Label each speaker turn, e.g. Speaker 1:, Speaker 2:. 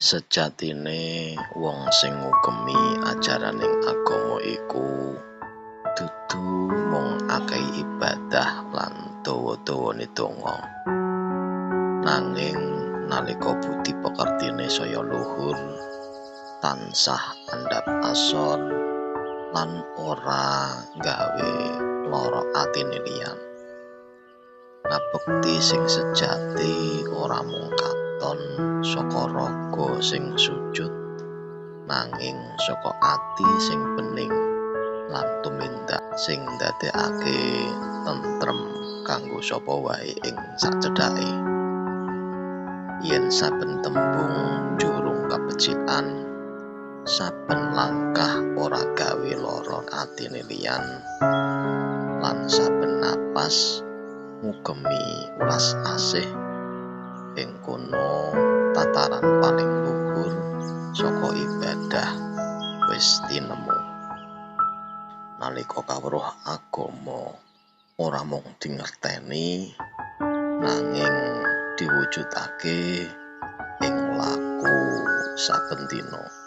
Speaker 1: Sejatine wong sing ngugemi ajaraning agama iku dudu mung akeh ibadah lan dawa-dawane donga, nanging nalika budi pekertine saya luhur tansah andhap asor lan ora gawe lara atine liyan. Ngabekti sing sejati ora mung katon saka raga sing sujud, nanging saka ati sing bening lan tumindak sing ndadekake tentrem kanggo sapa wae ing sacedhake. Yen saben tembung jurung kabecikan, saben langkah ora gawe lara atine liyan, lan saben napas ngugemi welas asih, ing kono tataran paling luhur saka ibadah wis tinemu. Nalika kawruh agama ora mung dingerteni, nanging diwujudake ing laku saben dina.